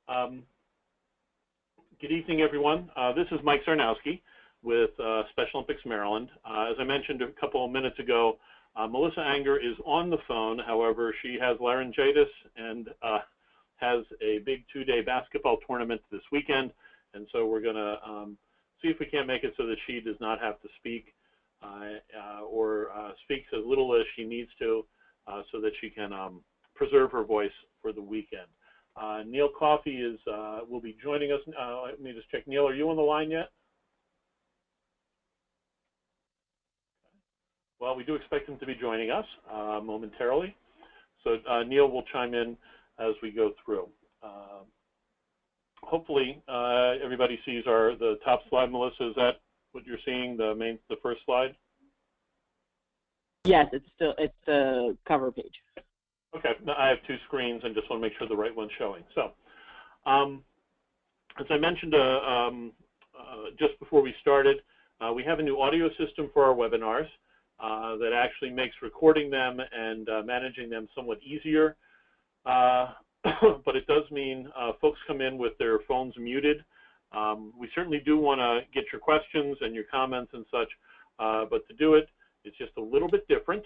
Um, Good evening, everyone. This is Mike Sarnowski with Special Olympics Maryland. As I mentioned a couple of minutes ago, Melissa Anger is on the phone. However, she has laryngitis and has a big two-day basketball tournament this weekend, and so we're going to see if we can't make it so that she does not have to speak or speaks as little as she needs to so that she can preserve her voice for the weekend. Neil Coffey will be joining us. Let me just check. Neil, are you on the line yet? Well, we do expect him to be joining us momentarily. So Neil will chime in as we go through. Hopefully, everybody sees the top slide. Melissa, is that what you're seeing? The first slide? Yes, it's the cover page. Okay, I have two screens and just want to make sure the right one's showing. So, as I mentioned just before we started, we have a new audio system for our webinars that actually makes recording them and managing them somewhat easier. But it does mean folks come in with their phones muted. We certainly do want to get your questions and your comments and such, but to do it, it's just a little bit different.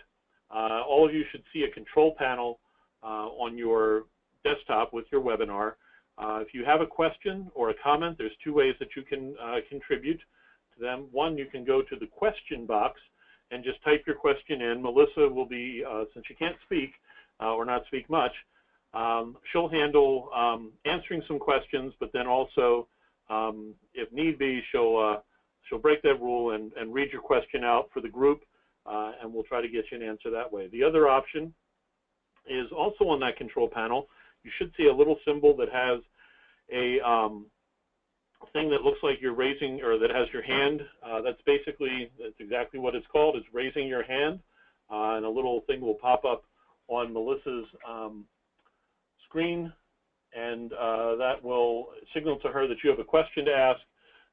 All of you should see a control panel on your desktop with your webinar. If you have a question or a comment, there's two ways that you can contribute to them. One, you can go to the question box and just type your question in. Melissa will be, since she can't speak or not speak much, she'll handle answering some questions, but then also, if need be, she'll break that rule and read your question out for the group. And we'll try to get you an answer that way. The other option is also on that control panel. You should see a little symbol that has a thing that looks like you're raising, or that has your hand. That's exactly what it's called. It's raising your hand, and a little thing will pop up on Melissa's screen, and that will signal to her that you have a question to ask,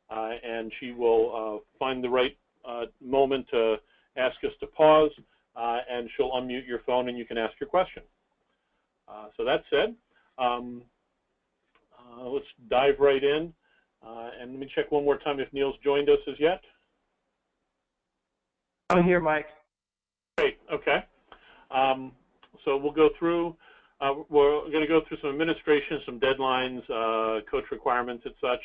and she will find the right moment to ask us to pause, and she'll unmute your phone and you can ask your question. So that said, let's dive right in. And let me check one more time if Neil's joined us as yet. I'm here, Mike. Great, okay. So we'll go through, we're going to go through some administration, some deadlines, coach requirements and such.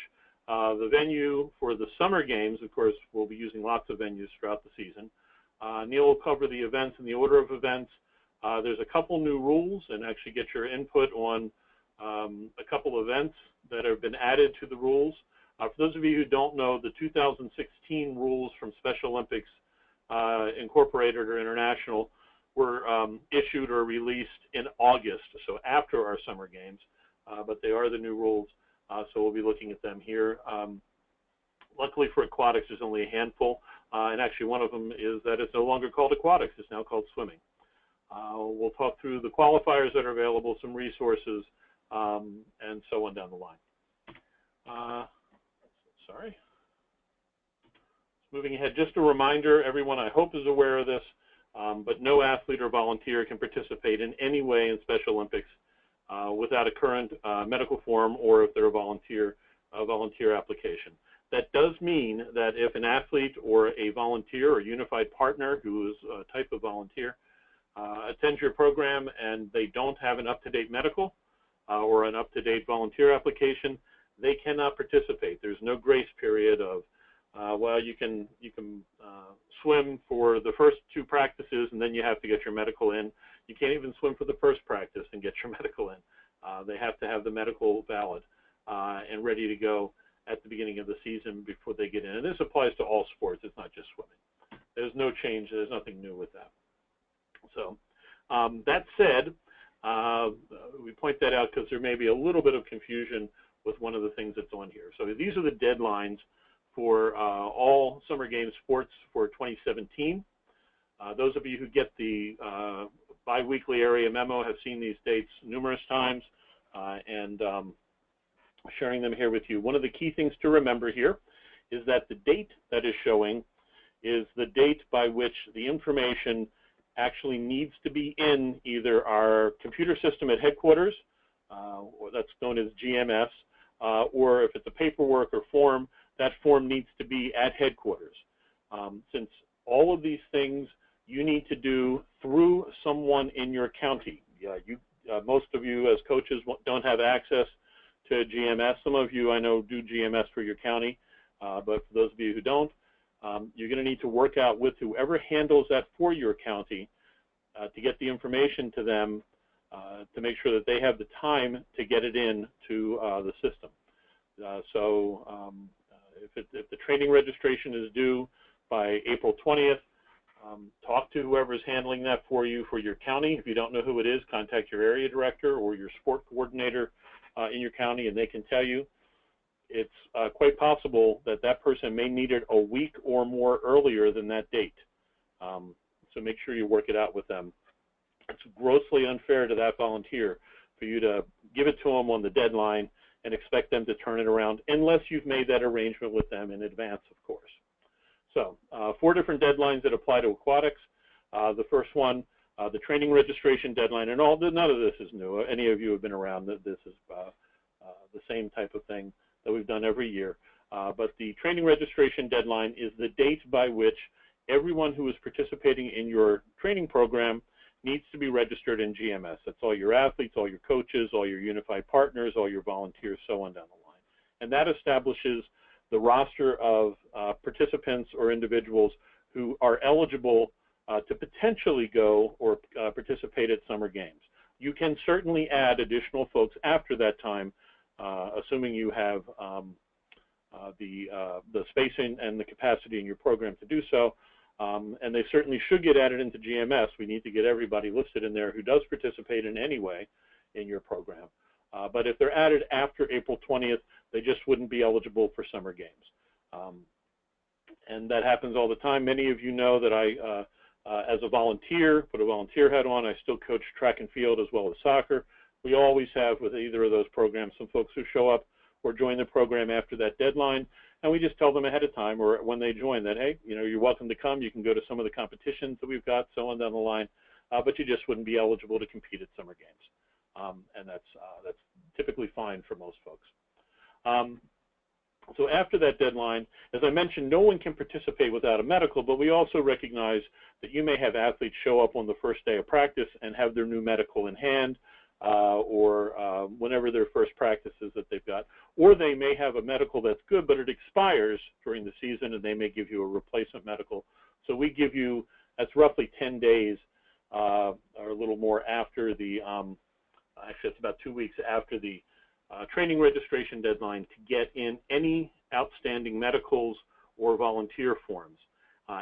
The venue for the summer games, of course, we'll be using lots of venues throughout the season. Neil will cover the events and the order of events. There's a couple new rules, and actually get your input on a couple events that have been added to the rules. For those of you who don't know, the 2016 rules from Special Olympics Incorporated or International were issued or released in August, so after our summer games, but they are the new rules, so we'll be looking at them here. Luckily for aquatics, there's only a handful. And actually one of them is that it's no longer called aquatics, it's now called swimming. We'll talk through the qualifiers that are available, some resources, and so on down the line. Sorry. Moving ahead, just a reminder, everyone I hope is aware of this, but no athlete or volunteer can participate in any way in Special Olympics without a current medical form, or if they're a volunteer application. That does mean that if an athlete or a volunteer or unified partner who is a type of volunteer attends your program and they don't have an up-to-date medical or an up-to-date volunteer application, they cannot participate. There's no grace period of, well, you can swim for the first two practices and then you have to get your medical in. You can't even swim for the first practice and get your medical in. They have to have the medical valid and ready to go at the beginning of the season before they get in. And this applies to all sports, it's not just swimming. There's no change, there's nothing new with that. So that said, we point that out because there may be a little bit of confusion with one of the things that's on here. So these are the deadlines for all Summer Games sports for 2017. Those of you who get the bi-weekly area memo have seen these dates numerous times, and sharing them here with you. One of the key things to remember here is that the date that is showing is the date by which the information actually needs to be in either our computer system at headquarters or that's known as GMS, or if it's a paperwork or form, that form needs to be at headquarters. Since all of these things you need to do through someone in your county. Most of you as coaches don't have access to GMS. Some of you I know do GMS for your county, but for those of you who don't, you're going to need to work out with whoever handles that for your county to get the information to them to make sure that they have the time to get it in to the system. If the training registration is due by April 20th, talk to whoever's handling that for you for your county. If you don't know who it is, contact your area director or your sport coordinator in your county, and they can tell you. It's quite possible that that person may need it a week or more earlier than that date. So make sure you work it out with them. It's grossly unfair to that volunteer for you to give it to them on the deadline and expect them to turn it around unless you've made that arrangement with them in advance, of course. So 4 different deadlines that apply to aquatics. The first one, the training registration deadline, and none of this is new. Any of you have been around, this is the same type of thing that we've done every year. But the training registration deadline is the date by which everyone who is participating in your training program needs to be registered in GMS. That's all your athletes, all your coaches, all your unified partners, all your volunteers, so on down the line. And that establishes the roster of participants or individuals who are eligible to potentially go or participate at summer games. You can certainly add additional folks after that time, assuming you have the spacing and the capacity in your program to do so. And they certainly should get added into GMS. We need to get everybody listed in there who does participate in any way in your program. But if they're added after April 20th, they just wouldn't be eligible for summer games. And that happens all the time. Many of you know that I, as a volunteer, put a volunteer hat on, I still coach track and field as well as soccer. We always have with either of those programs some folks who show up or join the program after that deadline, and we just tell them ahead of time or when they join that, hey, you're welcome to come. You can go to some of the competitions that we've got, so on down the line, but you just wouldn't be eligible to compete at summer games. And that's typically fine for most folks. So after that deadline, as I mentioned, no one can participate without a medical, but we also recognize that you may have athletes show up on the first day of practice and have their new medical in hand, or whenever their first practices that they've got, or they may have a medical that's good, but it expires during the season, and they may give you a replacement medical. So we give you, that's roughly 10 days or a little more after the, actually it's about 2 weeks after the training registration deadline to get in any outstanding medicals or volunteer forms.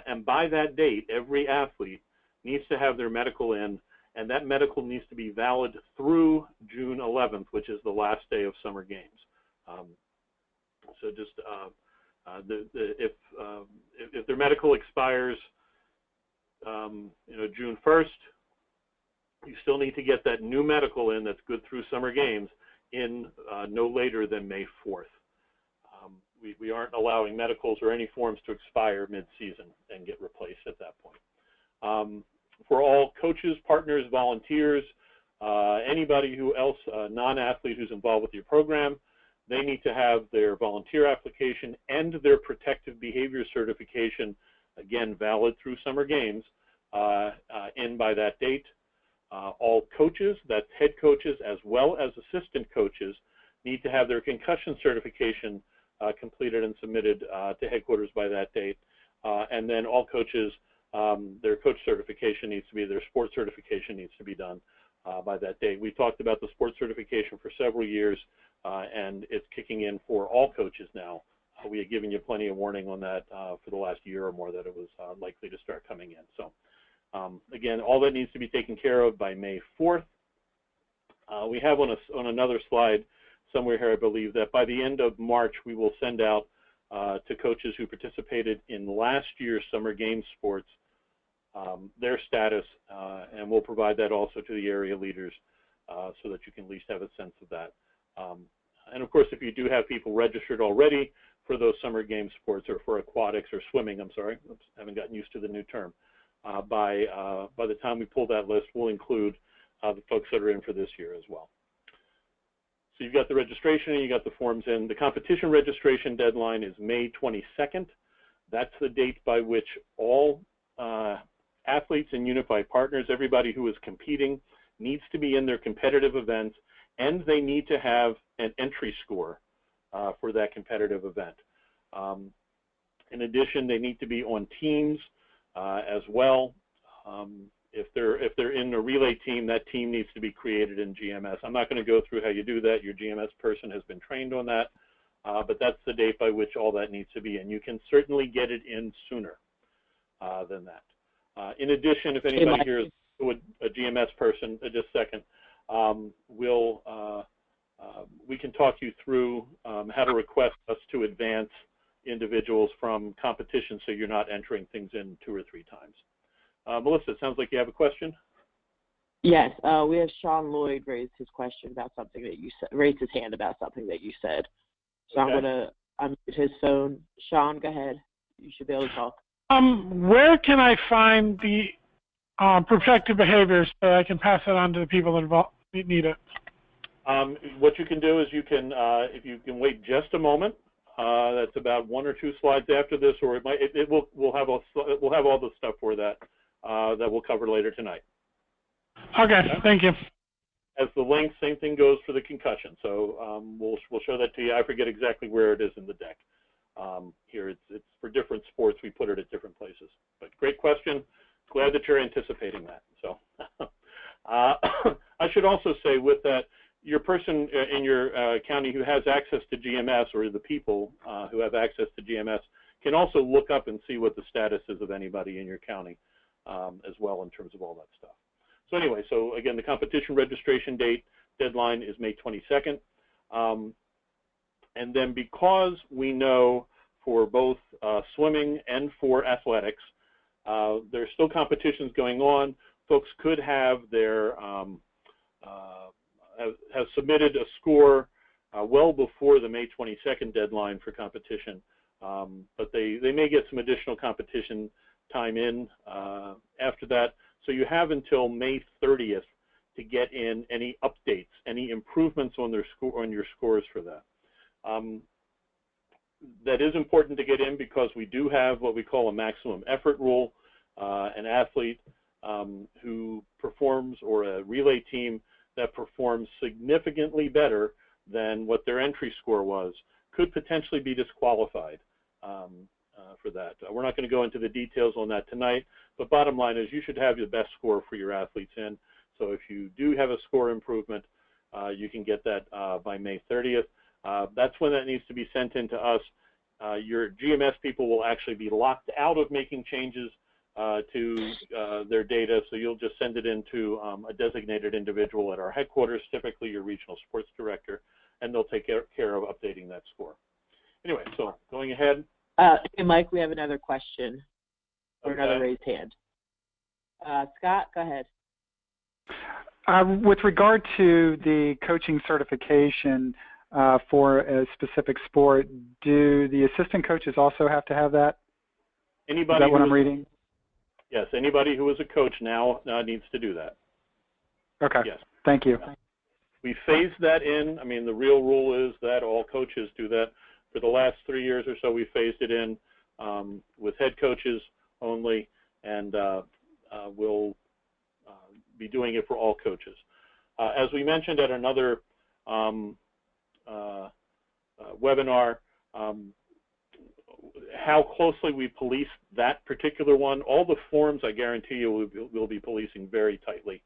And by that date, every athlete needs to have their medical in, and that medical needs to be valid through June 11th, which is the last day of summer games. So just if their medical expires, June 1st, you still need to get that new medical in that's good through summer games in no later than May 4th. We aren't allowing medicals or any forms to expire mid-season and get replaced at that point. For all coaches, partners, volunteers, anybody who else, non-athlete who's involved with your program, they need to have their volunteer application and their protective behavior certification, again, valid through summer games, in by that date. All coaches, that's head coaches as well as assistant coaches, need to have their concussion certification completed and submitted to headquarters by that date. And then all coaches, their coach certification needs to be, their sports certification needs to be done by that date. We talked about the sports certification for several years, and it's kicking in for all coaches now. We had given you plenty of warning on that for the last year or more that it was likely to start coming in. So again, all that needs to be taken care of by May 4th. We have on another slide somewhere here, I believe, that by the end of March, we will send out to coaches who participated in last year's summer games sports their status, and we'll provide that also to the area leaders so that you can at least have a sense of that. And of course, if you do have people registered already for those summer game sports or for aquatics or swimming, I'm sorry, oops, haven't gotten used to the new term. By the time we pull that list, we'll include the folks that are in for this year as well. So you've got the registration and you got the forms in. The competition registration deadline is May 22nd. That's the date by which all athletes and Unified partners, everybody who is competing, needs to be in their competitive events, and they need to have an entry score for that competitive event. In addition, they need to be on teams as well. If they're in a relay team, that team needs to be created in GMS. I'm not going to go through how you do that. Your GMS person has been trained on that, but that's the date by which all that needs to be in. You can certainly get it in sooner than that. In addition, if anybody here is a GMS person, just a second, we can talk you through how to request us to advance individuals from competition so you're not entering things in 2 or 3 times. Melissa, it sounds like you have a question. Yes, we have Sean Lloyd raised his question about something that you said, raised his hand about something that you said. So okay. I'm going to unmute his phone. Sean, go ahead. You should be able to talk. Where can I find the protective behaviors so I can pass it on to the people that need it? What you can do is you can, if you can wait just a moment, that's about 1 or 2 slides after this, or it might, we'll have all the stuff for that that we'll cover later tonight. Okay, thank you. As the link, same thing goes for the concussion. So we'll show that to you. I forget exactly where it is in the deck. Here it's for different sports. We put it at different places. But great question. Glad that you're anticipating that. So I should also say with that, your person in your county who has access to GMS, or the people who have access to GMS, can also look up and see what the status is of anybody in your county as well in terms of all that stuff. So anyway, so again, the competition registration deadline is May 22nd. And then because we know for both swimming and for athletics, there's still competitions going on. Folks could have their have submitted a score well before the May 22nd deadline for competition, but they may get some additional competition time in after that. So you have until May 30th to get in any updates, any improvements on their score, on your scores for that. That is important to get in because we do have what we call a maximum effort rule. An athlete who performs, or a relay team that performs significantly better than what their entry score was, could potentially be disqualified for that. We're not going to go into the details on that tonight, but bottom line is you should have your best score for your athletes in. So if you do have a score improvement, you can get that by May 30th. That's when that needs to be sent in to us. Your GMS people will actually be locked out of making changes to their data, so you'll just send it into a designated individual at our headquarters, typically your regional sports director, and they'll take care of updating that score. Anyway, so going ahead. Hey, Mike, we have another question, or another raised hand. Scott, go ahead. With regard to the coaching certification for a specific sport, do the assistant coaches also have to have that? Anybody? Is that what I'm reading? Yes, anybody who is a coach now needs to do that. Okay. Yes. Thank you. We phased that in. I mean, the real rule is that all coaches do that. For the last 3 years or so, we phased it in with head coaches only, and we'll be doing it for all coaches. As we mentioned at another webinar, how closely we police that particular one, all the forms, I guarantee you, we'll be policing very tightly.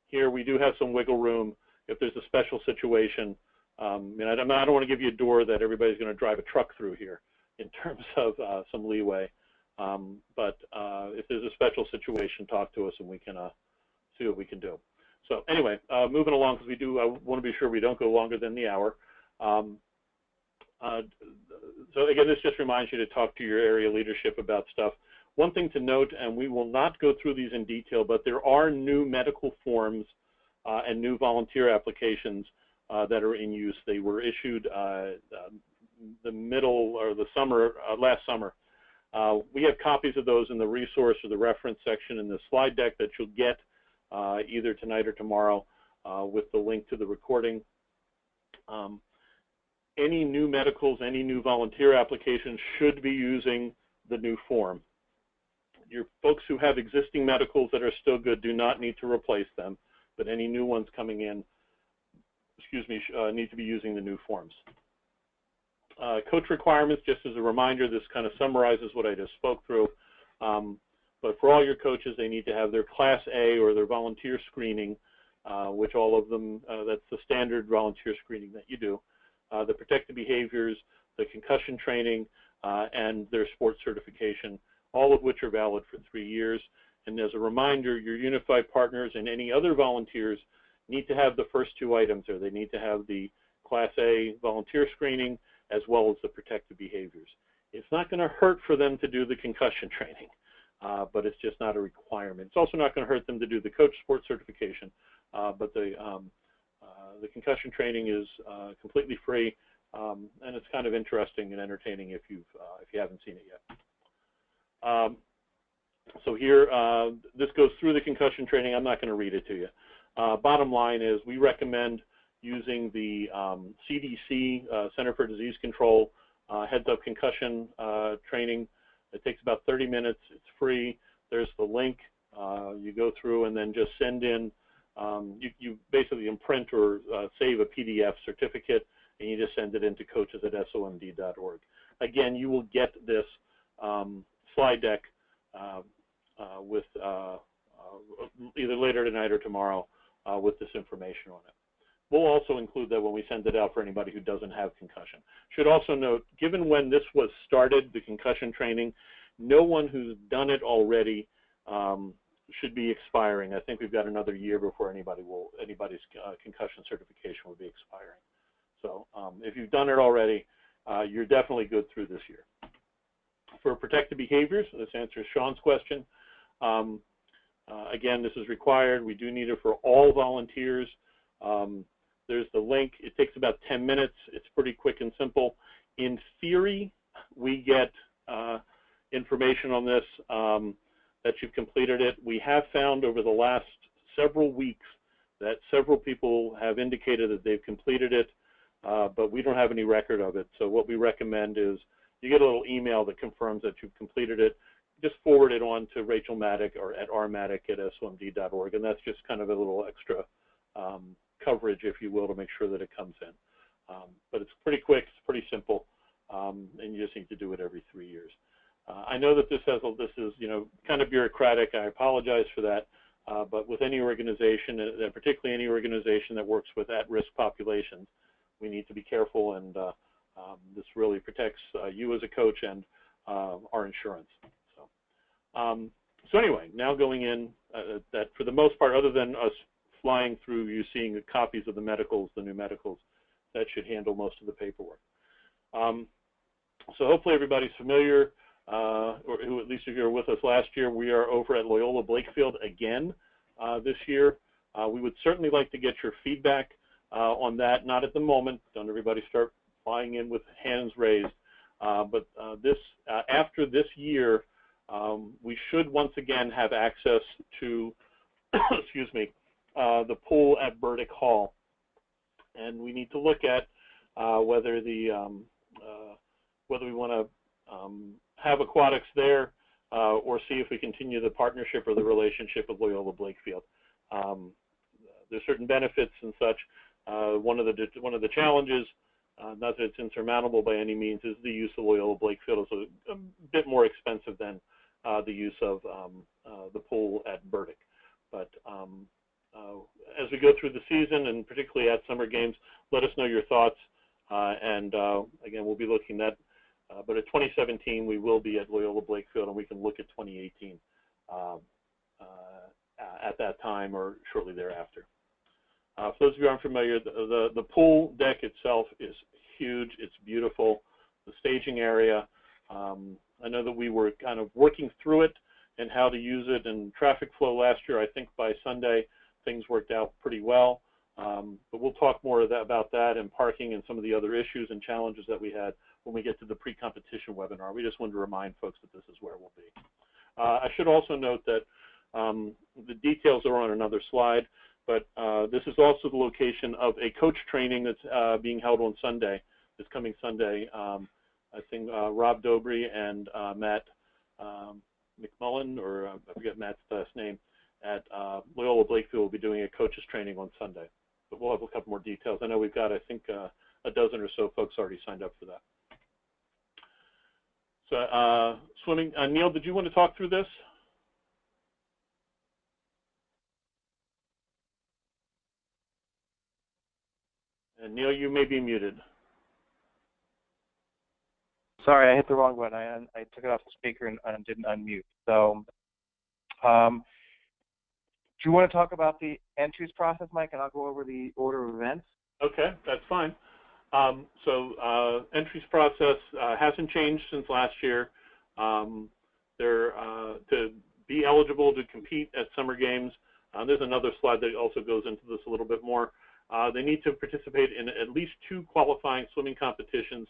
Here we do have some wiggle room if there's a special situation. I don't want to give you a door that everybody's going to drive a truck through here in terms of some leeway. But if there's a special situation, talk to us and we can see what we can do. So anyway, moving along, because I want to be sure we don't go longer than the hour. So again, this just reminds you to talk to your area leadership about stuff. One thing to note, and we will not go through these in detail, but there are new medical forms and new volunteer applications that are in use. They were issued the middle or the summer, last summer. We have copies of those in the resource or the reference section in the slide deck that you'll get either tonight or tomorrow with the link to the recording Any new medicals, any new volunteer applications should be using the new form. Your folks who have existing medicals that are still good do not need to replace them, but any new ones coming in, need to be using the new forms. Coach requirements, just as a reminder, this kind of summarizes what I just spoke through. But for all your coaches, they need to have their Class A or their volunteer screening, which all of them, that's the standard volunteer screening that you do. The protective behaviors, the concussion training, and their sports certification, all of which are valid for 3 years. And as a reminder, your unified partners and any other volunteers need to have the first 2 items there. They need to have the Class A volunteer screening as well as the protective behaviors. It's not going to hurt for them to do the concussion training, but it's just not a requirement. It's also not going to hurt them to do the coach sports certification, but the concussion training is completely free, and it's kind of interesting and entertaining if you haven't seen it yet. So here, this goes through the concussion training. I'm not going to read it to you. Bottom line is we recommend using the CDC, Center for Disease Control, heads-up concussion training. It takes about 30 minutes. It's free. There's the link. You go through and then just send in, you basically imprint or save a PDF certificate, and you just send it in to coaches@somd.org. Again, you will get this slide deck with either later tonight or tomorrow with this information on it. We'll also include that when we send it out for anybody who doesn't have concussion. Should also note, given when this was started, the concussion training, no one who's done it already should be expiring. I think we've got another year before anybody's concussion certification will be expiring. So if you've done it already, you're definitely good through this year. For protective behaviors, this answers Sean's question. Again, this is required. We do need it for all volunteers. There's the link. It takes about 10 minutes. It's pretty quick and simple. In theory, we get information on this that you've completed it. We have found over the last several weeks that several people have indicated that they've completed it, but we don't have any record of it. So what we recommend is you get a little email that confirms that you've completed it. Just forward it on to Rachel Maddock or at rmaddock@somd.org, and that's just kind of a little extra coverage, if you will, to make sure that it comes in. But it's pretty quick, it's pretty simple, and you just need to do it every 3 years. I know that this is kind of bureaucratic. I apologize for that, but with any organization, and particularly any organization that works with at-risk populations, we need to be careful, and this really protects you as a coach and our insurance. So anyway, now going in, that for the most part, other than us flying through, you seeing the copies of the medicals, the new medicals, that should handle most of the paperwork. So hopefully everybody's familiar, or who at least if you were with us last year, we are over at Loyola Blakefield again this year. We would certainly like to get your feedback on that, not at the moment. Don't everybody start flying in with hands raised. But after this year, we should once again have access to, excuse me, the pool at Burdick Hall, and we need to look at whether we want to have aquatics there or see if we continue the partnership or the relationship with Loyola Blakefield. There's certain benefits and such. One of the challenges, not that it's insurmountable by any means, is the use of Loyola Blakefield is a bit more expensive than the use of the pool at Burdick. But as we go through the season, and particularly at summer games, let us know your thoughts. And again, we'll be looking at, but at 2017, we will be at Loyola Blakefield, and we can look at 2018 at that time or shortly thereafter. For those of you who aren't familiar, the pool deck itself is huge. It's beautiful. The staging area, I know that we were kind of working through it and how to use it and traffic flow last year. I think by Sunday, things worked out pretty well. But we'll talk more about that and parking and some of the other issues and challenges that we had when we get to the pre-competition webinar. We just wanted to remind folks that this is where we'll be. I should also note that the details are on another slide. but this is also the location of a coach training that's being held on Sunday, this coming Sunday. I think Rob Dobry and Matt McMullen, or I forget Matt's last name, at Loyola Blakefield will be doing a coaches training on Sunday. But we'll have a couple more details. I know we've got, I think, a dozen or so folks already signed up for that. So swimming, Neil, did you want to talk through this? And Neil, you may be muted. Sorry, I hit the wrong button. I took it off the speaker and didn't unmute. So, do you want to talk about the entries process, Mike, and I'll go over the order of events? Okay, that's fine. Entries process hasn't changed since last year. To be eligible to compete at summer games, there's another slide that also goes into this a little bit more. They need to participate in at least 2 qualifying swimming competitions,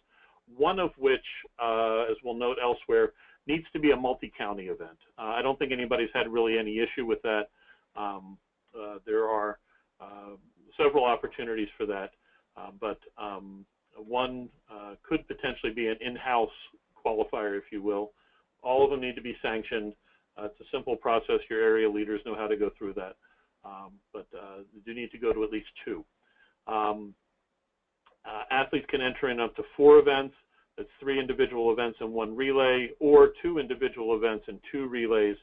one of which, as we'll note elsewhere, needs to be a multi-county event. I don't think anybody's had really any issue with that. There are several opportunities for that, but one could potentially be an in-house qualifier, if you will. All of them need to be sanctioned. It's a simple process. Your area leaders know how to go through that, but you do need to go to at least 2. Athletes can enter in up to 4 events. That's 3 individual events and 1 relay, or 2 individual events and 2 relays.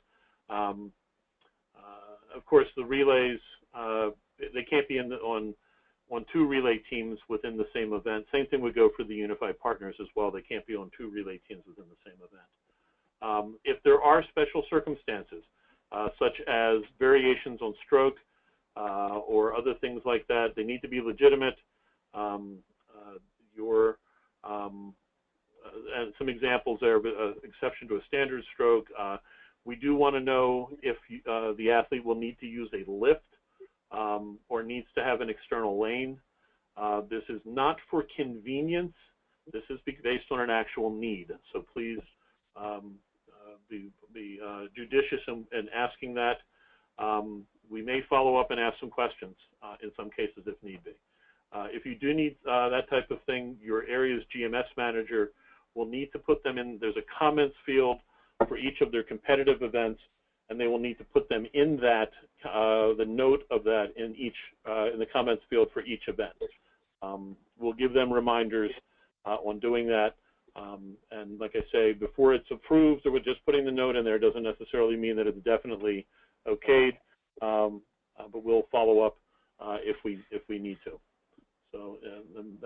Of course, the relays, they can't be on 2 relay teams within the same event. Same thing would go for the unified partners as well. They can't be on 2 relay teams within the same event. If there are special circumstances, such as variations on stroke or other things like that, they need to be legitimate. And some examples there, exception to a standard stroke. We do want to know if the athlete will need to use a lift or needs to have an external lane. This is not for convenience. This is based on an actual need. So please be judicious in asking that. We may follow up and ask some questions in some cases if need be. If you do need that type of thing, your area's GMS manager will need to put them in. There's a comments field for each of their competitive events, and they will need to put them in that, the note of that in the comments field for each event. We'll give them reminders on doing that. And like I say, before it's approved, or just putting the note in there doesn't necessarily mean that it's definitely okayed, but we'll follow up if we need to. So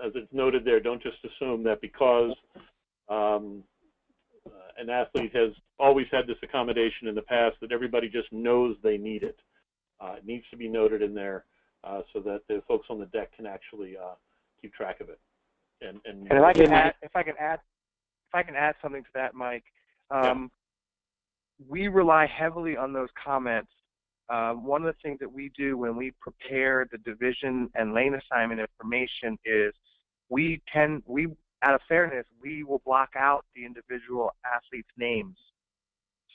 as it's noted there, don't just assume that because an athlete has always had this accommodation in the past that everybody just knows they need it. It needs to be noted in there so that the folks on the deck can actually keep track of it. And if I can add something to that, Mike, we rely heavily on those comments. One of the things that we do when we prepare the division and lane assignment information is out of fairness, we will block out the individual athletes' names.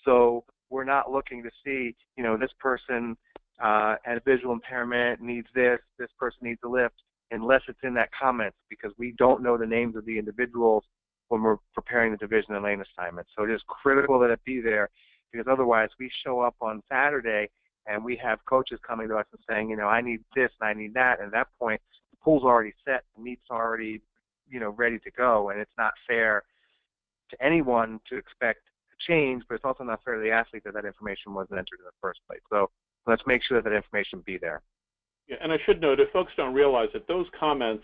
So we're not looking to see, this person had a visual impairment, needs this person needs a lift, unless it's in that comments, because we don't know the names of the individuals when we're preparing the division and lane assignment. So it is critical that it be there, because otherwise we show up on Saturday and we have coaches coming to us and saying, I need this and I need that. And at that point, the pool's already set, the meet's already ready to go, and it's not fair to anyone to expect a change, but it's also not fair to the athlete that information wasn't entered in the first place. So let's make sure that information be there. Yeah, and I should note, if folks don't realize that those comments,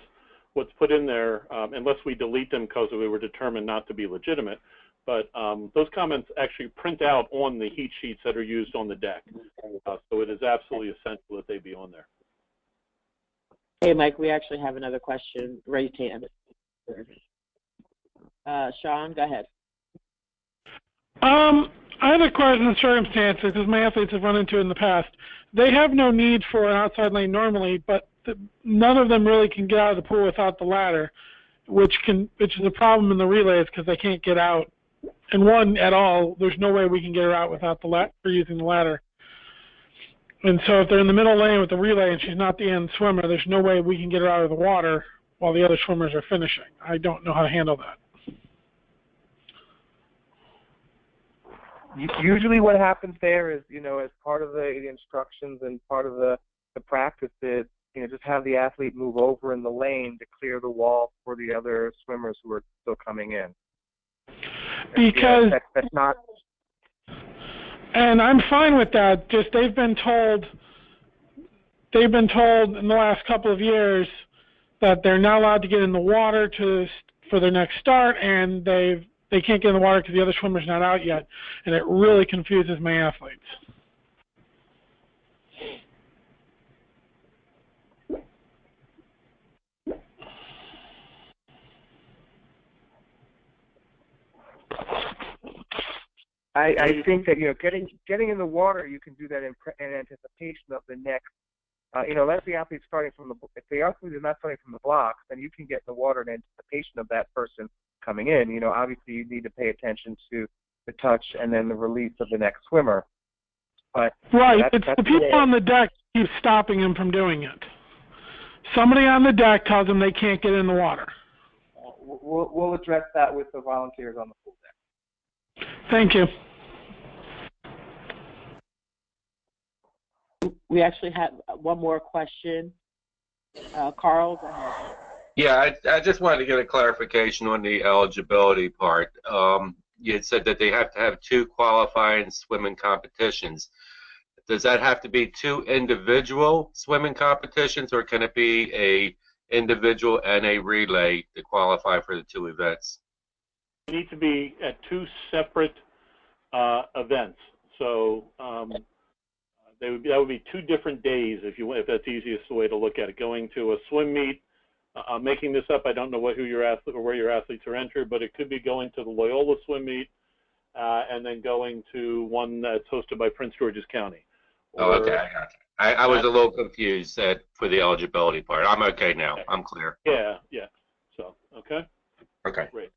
what's put in there, unless we delete them because we were determined not to be legitimate, but those comments actually print out on the heat sheets that are used on the deck. So it is absolutely essential that they be on there. Hey, Mike, we actually have another question. Raised hand. Sean, go ahead. I had a question in circumstances, because my athletes have run into it in the past. They have no need for an outside lane normally, but none of them really can get out of the pool without the ladder, which is a problem in the relays because they can't get out. And one at all, there's no way we can get her out without the ladder, using the ladder. And so if they're in the middle lane with the relay and she's not the end swimmer, there's no way we can get her out of the water while the other swimmers are finishing. I don't know how to handle that. Usually what happens there is, as part of the instructions and part of the practice is, just have the athlete move over in the lane to clear the wall for the other swimmers who are still coming in. Because that's not. And I'm fine with that. Just they've been told in the last couple of years that they're not allowed to get in the water for their next start, and they can't get in the water because the other swimmer's not out yet, and it really confuses my athletes. I think that getting in the water, you can do that in anticipation of the next. Let the athlete starting from if the athlete is not starting from the blocks, then you can get in the water in anticipation of that person coming in. Obviously you need to pay attention to the touch and then the release of the next swimmer. But right, it's the people on the deck keep stopping them from doing it. Somebody on the deck tells them they can't get in the water. We'll address that with the volunteers on the pool deck. Thank you. We actually have one more question. Carl, go ahead. Yeah, I just wanted to get a clarification on the eligibility part. You had said that they have to have 2 qualifying swimming competitions. Does that have to be 2 individual swimming competitions, or can it be a individual and a relay to qualify for the 2 events? They need to be at 2 separate events. So that would be 2 different days if that's the easiest way to look at it. Going to a swim meet, I'm making this up. I don't know where your athletes are entered, but it could be going to the Loyola swim meet and then going to one that's hosted by Prince George's County. Oh, okay, I got you. I was a little confused for the eligibility part. I'm okay now. Okay. I'm clear. Yeah. So, okay. Okay. Great.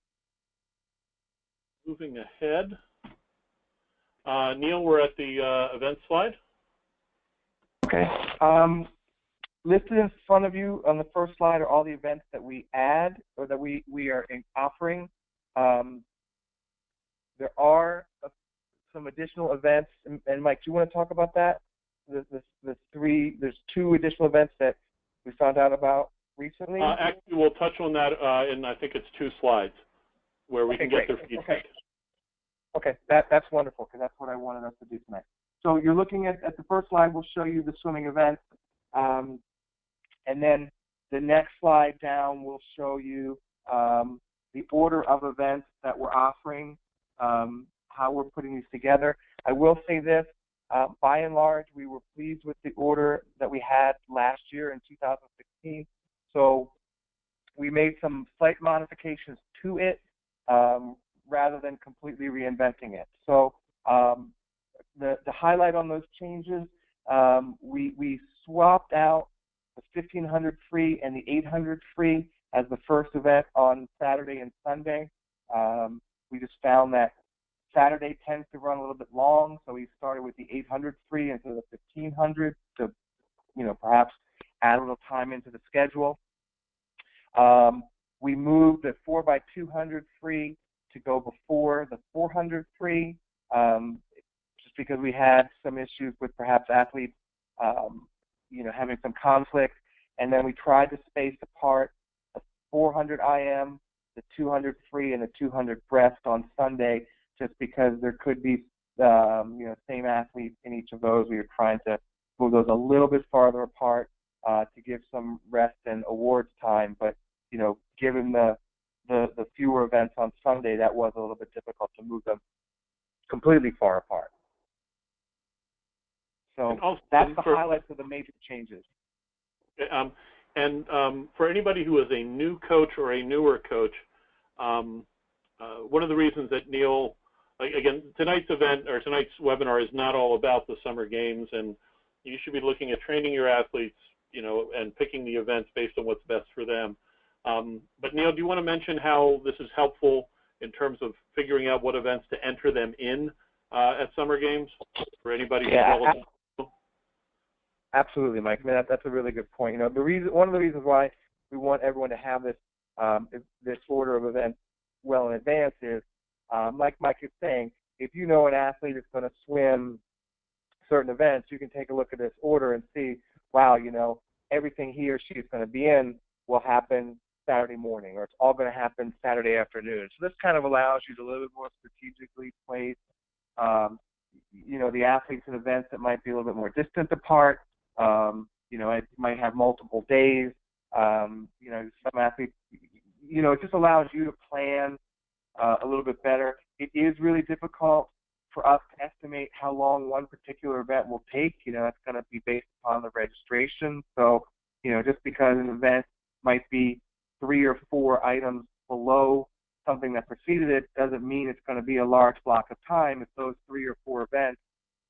Moving ahead. Neil, we're at the event slide. Okay. Listed in front of you on the first slide are all the events that we add or that we are offering. There are some additional events, and Mike, do you want to talk about that? There's 2 additional events that we found out about recently. Actually, we'll touch on that in I think it's 2 slides where we can get their feedback. Okay, that's wonderful because that's what I wanted us to do tonight. So you're looking at the first slide. We'll show you the swimming events, and then the next slide down will show you the order of events that we're offering, how we're putting these together. I will say this, by and large, we were pleased with the order that we had last year in 2016. So we made some slight modifications to it rather than completely reinventing it. So the highlight on those changes, we swapped out the 1500 free and the 800 free as the first event on Saturday and Sunday. We just found that Saturday tends to run a little bit long, so we started with the 800 free instead of the 1500 to, perhaps add a little time into the schedule. We moved the 4x200 free to go before the 400 free, just because we had some issues with perhaps athletes, having some conflict. And then we tried to space apart the 400 IM, the 200 free, and the 200 breast on Sunday, just because there could be, same athletes in each of those. We were trying to move those a little bit farther apart to give some rest and awards time. But, given the fewer events on Sunday, that was a little bit difficult to move them completely far apart. So that's the highlights of the major changes. For anybody who is a new coach or a newer coach, one of the reasons that Neil, again, tonight's event or tonight's webinar is not all about the summer games, and you should be looking at training your athletes, and picking the events based on what's best for them. But Neil, do you want to mention how this is helpful in terms of figuring out what events to enter them in at summer games for anybody who's eligible? Absolutely, Mike. I mean, that's a really good point. You know, one of the reasons why we want everyone to have this order of events well in advance is, like Mike is saying, if you know an athlete is going to swim certain events, you can take a look at this order and see, wow, you know, everything he or she is going to be in will happen Saturday morning, or it's all going to happen Saturday afternoon. So this kind of allows you to a little bit more strategically place, you know, the athletes and events that might be a little bit more distant apart. You know, it might have multiple days. You know, some athletes, you know, it just allows you to plan a little bit better. It is really difficult for us to estimate how long one particular event will take. You know, that's going to be based upon the registration. So, you know, just because an event might be 3 or 4 items below something that preceded it doesn't mean it's going to be a large block of time. If those 3 or 4 events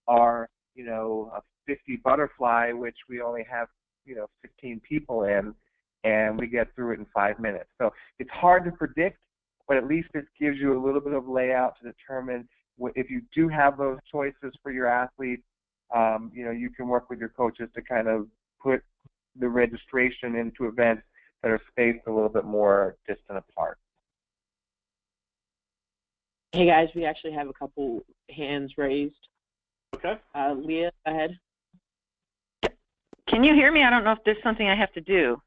are, you know, a 50 butterfly, which we only have, you know, 15 people in, and we get through it in 5 minutes. So it's hard to predict, but at least it gives you a little bit of layout to determine if you do have those choices for your athletes. You know, you can work with your coaches to kind of put the registration into events that are spaced a little bit more distant apart. Hey guys, we actually have a couple hands raised. Okay. Leah, go ahead. Can you hear me? I don't know if there's something I have to do.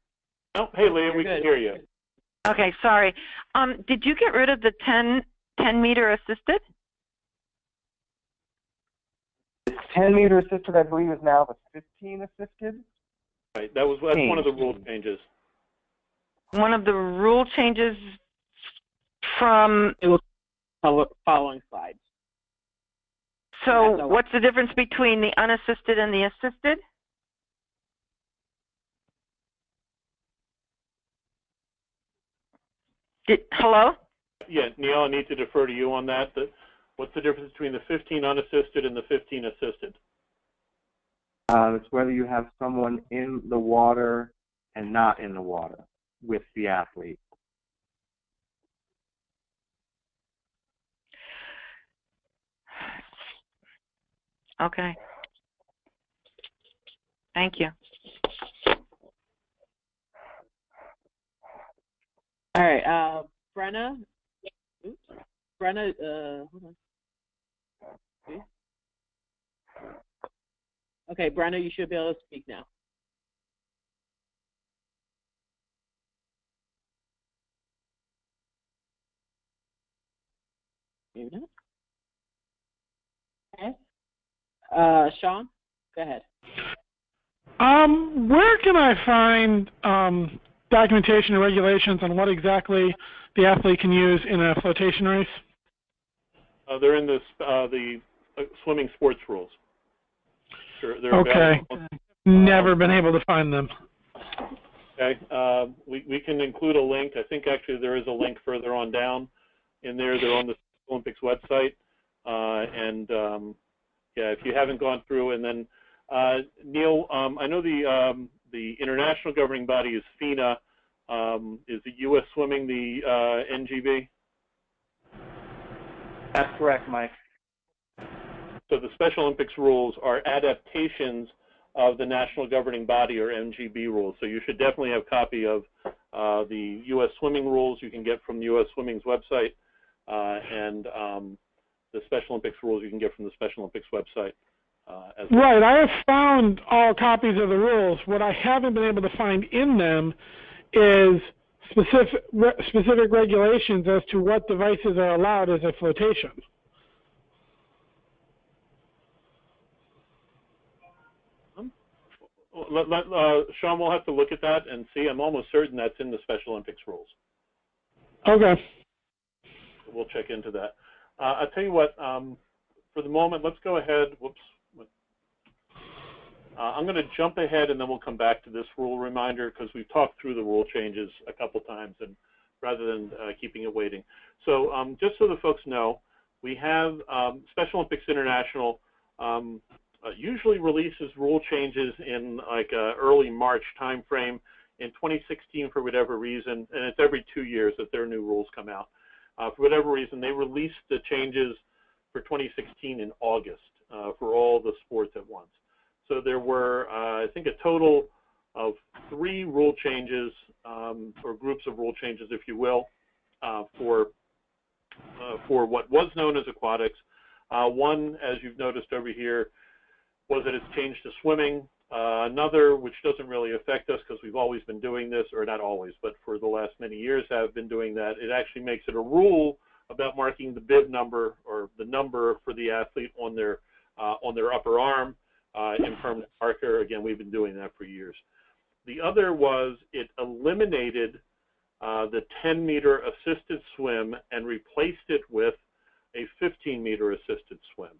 Oh, hey Leah, we can hear you. Okay, sorry. Did you get rid of the 10-meter assisted? The 10-meter assisted, I believe, is now the 15 assisted. Right, that's one of the rule changes. One of the rule changes from... It will following slides. So what's the difference between the unassisted and the assisted? Hello? Yeah, Neil, I need to defer to you on that. What's the difference between the 15 unassisted and the 15 assisted? It's whether you have someone in the water and not in the water with the athlete. Okay. Thank you. All right, Brenna. Oops. Brenna, hold on. Okay. Okay, Brenna, you should be able to speak now. Maybe not. Okay. Sean, go ahead. Where can I find documentation and regulations on what exactly the athlete can use in a flotation race? They're in the swimming sports rules. They're okay. Never been able to find them. Okay. We can include a link. I think actually there is a link further on down in there. They're on the Olympics website. Yeah, if you haven't gone through, and then Neil, I know the international governing body is FINA. Is the U.S. Swimming the NGB? That's correct, Mike. So the Special Olympics rules are adaptations of the national governing body or NGB rules. So you should definitely have a copy of the U.S. Swimming rules you can get from the U.S. Swimming's website, and the Special Olympics rules you can get from the Special Olympics website. As well. Right, I have found all copies of the rules. What I haven't been able to find in them is specific regulations as to what devices are allowed as a flotation. Sean, we'll have to look at that and see. I'm almost certain that's in the Special Olympics rules. Okay. We'll check into that. I'll tell you what, for the moment, let's go ahead. Whoops. I'm going to jump ahead and then we'll come back to this rule reminder because we've talked through the rule changes a couple times and rather than keeping it waiting. So just so the folks know, we have Special Olympics International usually releases rule changes in like early March timeframe. In 2016, for whatever reason, and it's every 2 years that their new rules come out. For whatever reason, they released the changes for 2016 in August for all the sports at once. So there were, I think, a total of 3 rule changes, or groups of rule changes, if you will, for what was known as aquatics. One, as you've noticed over here, was that it's changed to swimming. Another, which doesn't really affect us because we've always been doing this, or not always, but for the last many years have been doing that. It actually makes it a rule about marking the bib number, or the number for the athlete on their upper arm in permanent marker. Again, we've been doing that for years. The other was it eliminated the 10-meter assisted swim and replaced it with a 15-meter assisted swim.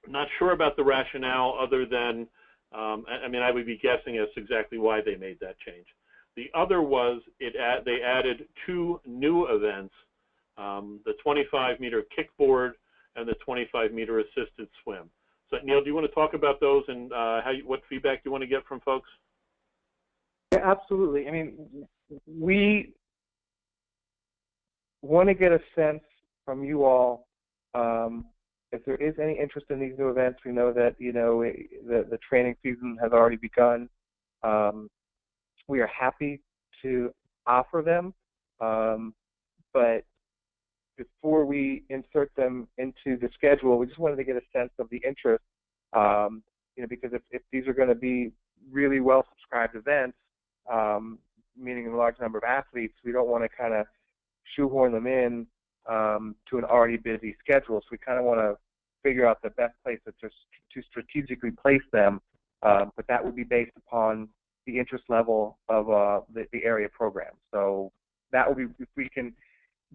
Not sure about the rationale other than, I mean, I would be guessing as to exactly why they made that change. The other was they added 2 new events, the 25-meter kickboard and the 25-meter assisted swim. So, Neil, do you want to talk about those and what feedback you want to get from folks? Yeah, absolutely. I mean, we want to get a sense from you all if there is any interest in these new events. We know that, you know, the training season has already begun. We are happy to offer them, but before we insert them into the schedule, we just wanted to get a sense of the interest, you know, because if these are going to be really well-subscribed events, meaning a large number of athletes, we don't want to kind of shoehorn them in to an already busy schedule. So we kind of want to figure out the best place to strategically place them, but that would be based upon the interest level of the area program. So that would be, if we can,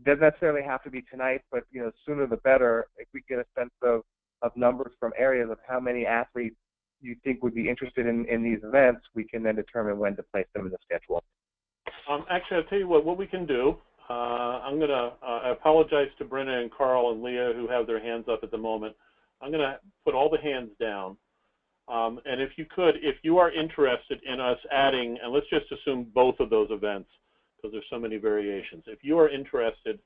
doesn't necessarily have to be tonight, but, you know, sooner the better. If we get a sense of numbers from areas of how many athletes you think would be interested in these events, we can then determine when to place them in the schedule. Actually, I'll tell you what we can do. I apologize to Brenna and Carl and Leah who have their hands up at the moment. I'm going to put all the hands down. And if you could, if you are interested in us adding, and let's just assume both of those events, because there's so many variations. If you are interested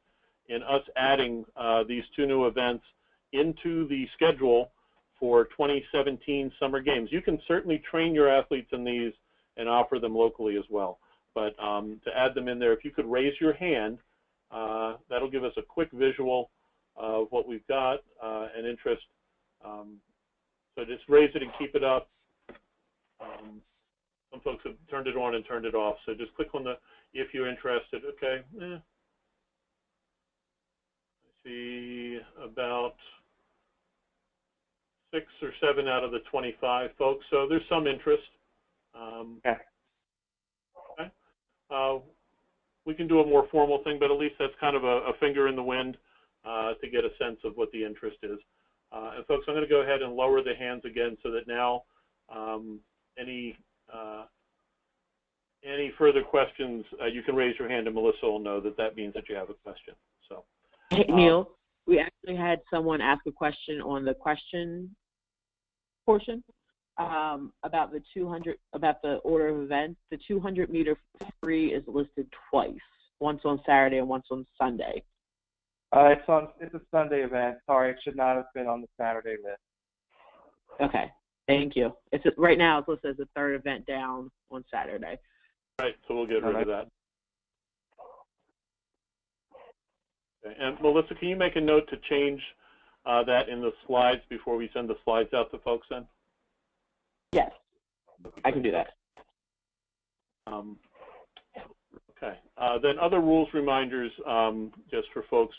in us adding these 2 new events into the schedule for 2017 summer games, you can certainly train your athletes in these and offer them locally as well. But to add them in there, if you could raise your hand, that'll give us a quick visual of what we've got and interest. So just raise it and keep it up. Some folks have turned it on and turned it off. So just click on the, if you're interested. Okay. I see about 6 or 7 out of the 25 folks. So there's some interest. Okay. We can do a more formal thing, but at least that's kind of a finger in the wind to get a sense of what the interest is. And folks, I'm going to go ahead and lower the hands again so that now any further questions, you can raise your hand and Melissa will know that that means that you have a question. So, hey, Neil, we actually had someone ask a question on the question portion about the 200, about the order of events. The 200-meter free is listed twice, once on Saturday and once on Sunday. It's a Sunday event. Sorry, it should not have been on the Saturday list. Okay, thank you. Right now it's listed as the 3rd event down on Saturday. Right, so we'll get rid of that. Okay. And Melissa, can you make a note to change that in the slides before we send the slides out to folks then? Yes, I can do that. Okay. Then other rules reminders, just for folks.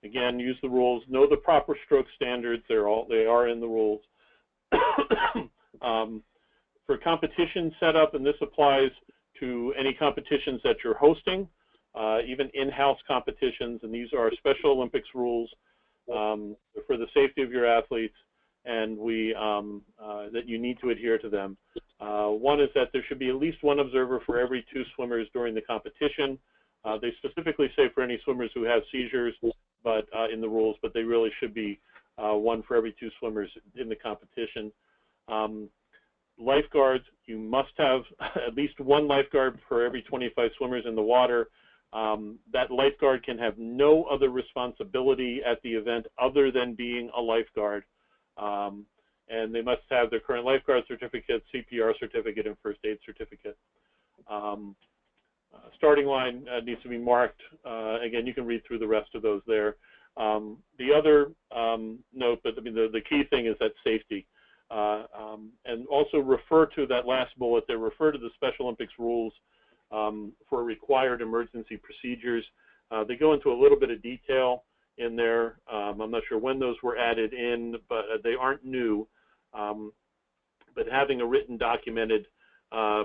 Again, use the rules. Know the proper stroke standards. They are in the rules. For competition setup, and this applies to any competitions that you're hosting, even in-house competitions, and these are Special Olympics rules for the safety of your athletes, and that you need to adhere to them. One is that there should be at least 1 observer for every 2 swimmers during the competition. They specifically say for any swimmers who have seizures, but in the rules, but they really should be 1 for every 2 swimmers in the competition. Lifeguards, you must have at least 1 lifeguard for every 25 swimmers in the water. That lifeguard can have no other responsibility at the event other than being a lifeguard. and they must have their current lifeguard certificate, CPR certificate, and first aid certificate. Starting line needs to be marked. Again, you can read through the rest of those there. The other note, but I mean the key thing is that safety. And also refer to that last bullet there, refer to the Special Olympics rules for required emergency procedures. They go into a little bit of detail in there. I'm not sure when those were added in, but they aren't new. But having a written documented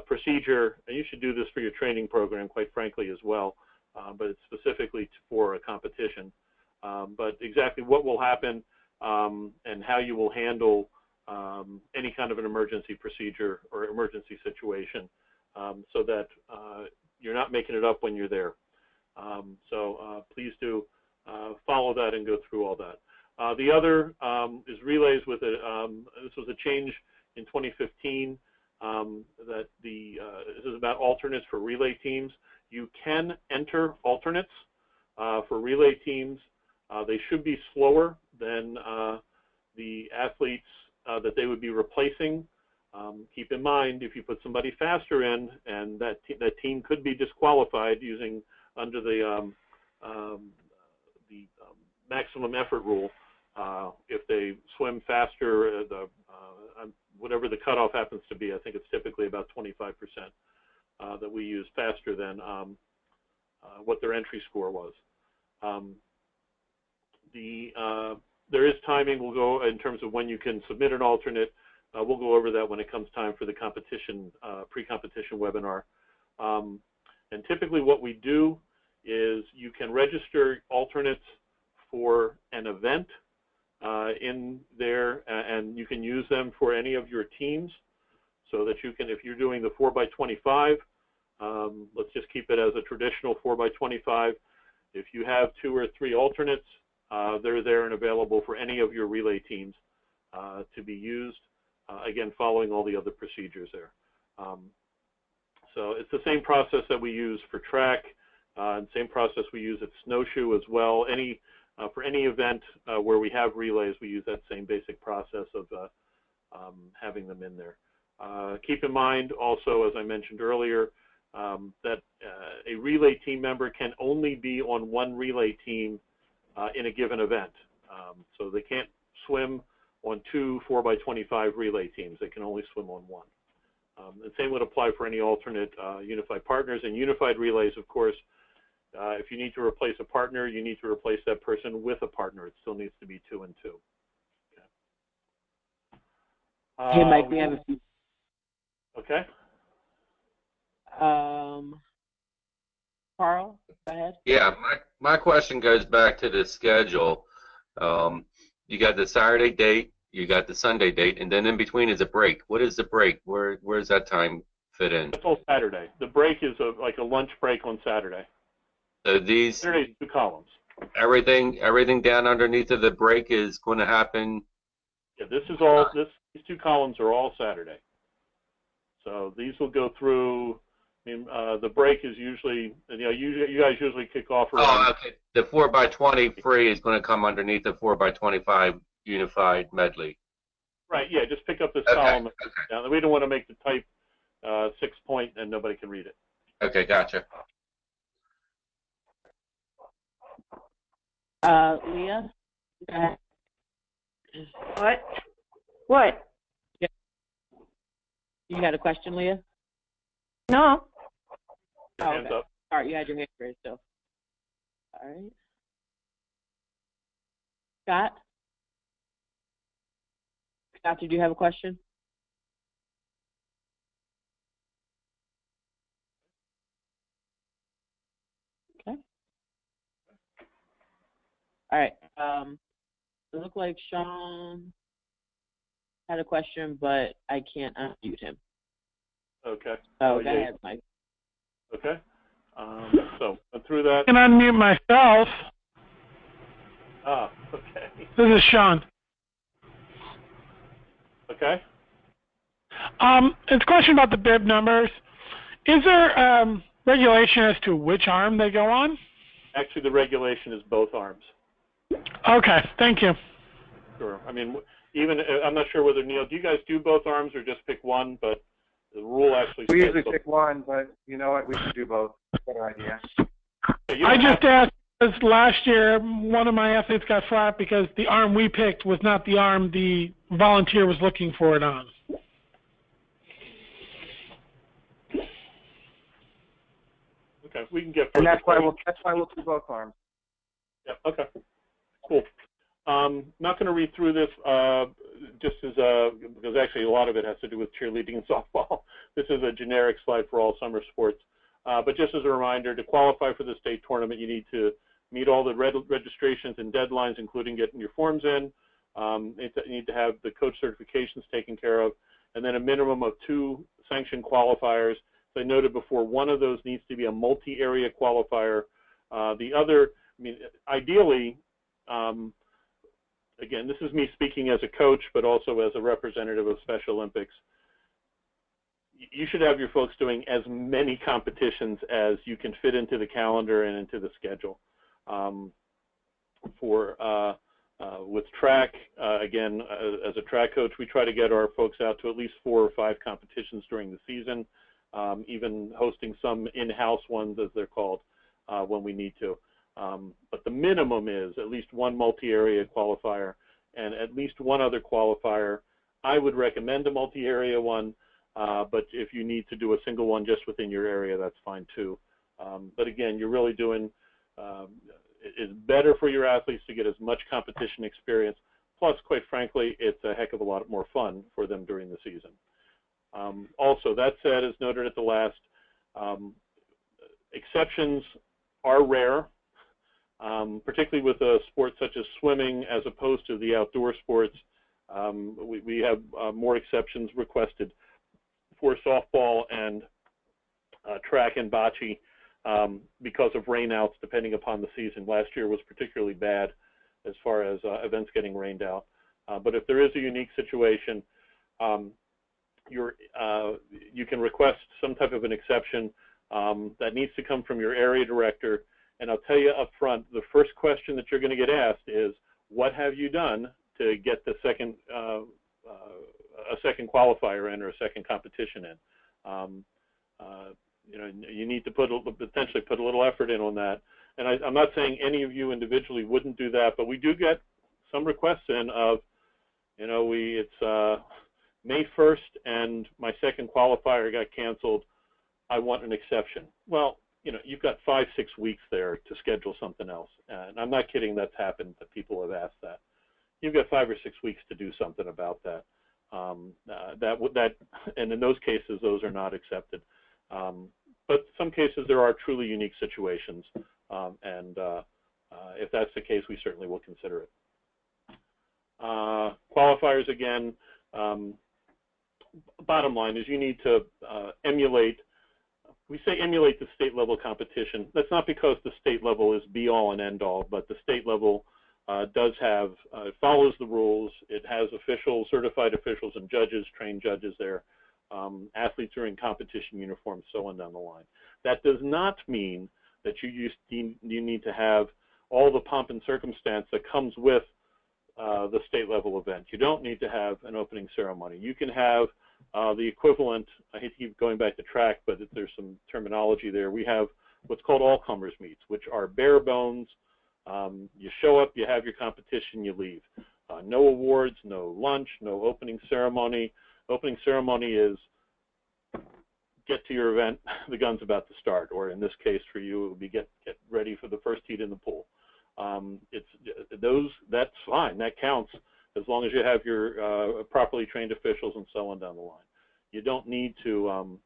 procedure, and you should do this for your training program, quite frankly, as well, but it's specifically for a competition. But exactly what will happen and how you will handle any kind of an emergency procedure or emergency situation so that you're not making it up when you're there. So please do follow that and go through all that. The other is relays with it. This was a change in 2015 that this is about alternates for relay teams. You can enter alternates for relay teams. They should be slower than the athletes that they would be replacing. Keep in mind, if you put somebody faster in, and that team could be disqualified using under the maximum effort rule. If they swim faster, whatever the cutoff happens to be, I think it's typically about 25% that we use faster than what their entry score was. There is timing. We'll go in terms of when you can submit an alternate. We'll go over that when it comes time for the competition, pre-competition webinar. And typically what we do is you can register alternates for an event in there, and you can use them for any of your teams so that you can, if you're doing the 4x25, let's just keep it as a traditional 4x25. If you have 2 or 3 alternates, they're there and available for any of your relay teams to be used, again, following all the other procedures there. So it's the same process that we use for track, and same process we use at snowshoe as well. For any event where we have relays, we use that same basic process of having them in there. Keep in mind also, as I mentioned earlier, that a relay team member can only be on one relay team in a given event. So they can't swim on 2 4x25 relay teams. They can only swim on one. The same would apply for any alternate unified partners. And unified relays, of course, if you need to replace a partner, you need to replace that person with a partner. It still needs to be 2 and 2. Okay. Hey, Mike, we have a few. Okay. Carl, go ahead. Yeah, my question goes back to the schedule. You got the Saturday date, you got the Sunday date, and then in between is a break. What is the break? Where's that time fit in? It's all Saturday. The break is like a lunch break on Saturday. So these Saturday's 2 columns. everything down underneath of the break is going to happen. Yeah, this is all. These 2 columns are all Saturday. So these will go through. I mean, the break is usually, you guys usually kick off around. Oh, okay. The 4x20 free is going to come underneath the 4x25 unified medley. Right. Yeah. Just pick up this column. Okay. We don't want to make the type 6-point and nobody can read it. Okay. Gotcha. Leah? What? You got a question, Leah? No. Oh, Hands okay. up. All right, you had your hand raised still. All right. Scott? Scott, did you have a question? Okay. All right. It looked like Sean had a question, but I can't unmute him. Okay. Oh, go ahead, Mike. Okay. So through that. I can unmute myself. Okay. This is Sean. Okay. It's a question about the bib numbers. Is there regulation as to which arm they go on? Actually, the regulation is both arms. Okay, thank you. Sure. I mean, even, I'm not sure whether, Neil, do you guys do both arms or just pick one? But the rule actually We says usually both. pick one, but you know what? We should do both. Better idea. I just asked because last year one of my athletes got flat because the arm we picked was not the arm the volunteer was looking for it on. Okay, we can get. And that's why we'll do both arms. Yeah. Okay. Cool. Not going to read through this just as because actually a lot of it has to do with cheerleading and softball. This is a generic slide for all summer sports. But just as a reminder, to qualify for the state tournament, you need to meet all the registrations and deadlines, including getting your forms in. You need to have the coach certifications taken care of, and then a minimum of 2 sanctioned qualifiers. As I noted before, one of those needs to be a multi-area qualifier. The other, I mean, ideally, again, this is me speaking as a coach, but also as a representative of Special Olympics. You should have your folks doing as many competitions as you can fit into the calendar and into the schedule. With track, again, as a track coach, we try to get our folks out to at least 4 or 5 competitions during the season, even hosting some in-house ones, as they're called, when we need to. But the minimum is at least 1 multi-area qualifier and at least 1 other qualifier. I would recommend a multi-area one, but if you need to do a single one just within your area, that's fine too. But again, you're really doing, it's better for your athletes to get as much competition experience. Plus, quite frankly, it's a heck of a lot more fun for them during the season. Also, that said, as noted at the last, exceptions are rare. Particularly with a sport such as swimming as opposed to the outdoor sports. We have more exceptions requested for softball and track and bocce because of rainouts depending upon the season. Last year was particularly bad as far as events getting rained out. But if there is a unique situation, you can request some type of an exception that needs to come from your area director. And I'll tell you up front, the first question that you're going to get asked is, what have you done to get the second, a second qualifier in or a second competition in? You know, you need to potentially put a little effort in on that. And I'm not saying any of you individually wouldn't do that, but we do get some requests in of, you know, it's May 1st and my second qualifier got canceled. I want an exception. Well, you know, you've got 5-6 weeks there to schedule something else. And I'm not kidding, that's happened, that people have asked that. You've got 5 or 6 weeks to do something about that. And in those cases, those are not accepted. But some cases, there are truly unique situations. If that's the case, we certainly will consider it. Qualifiers, again, bottom line is you need to emulate. We say emulate the state level competition. That's not because the state level is be all and end all, but the state level does have, it follows the rules. It has officials, certified officials and judges, trained judges there. Athletes are in competition uniforms, so on down the line. That does not mean that you need to have all the pomp and circumstance that comes with the state level event. You don't need to have an opening ceremony. You can have the equivalent, I hate to keep going back to track, but there's some terminology there. We have what's called all-comers meets, which are bare bones. You show up, you have your competition, you leave. No awards, no lunch, no opening ceremony. Opening ceremony is get to your event, the gun's about to start, or in this case for you, it would be get ready for the first heat in the pool. That's fine, that counts, as long as you have your properly trained officials and so on down the line. You don't need to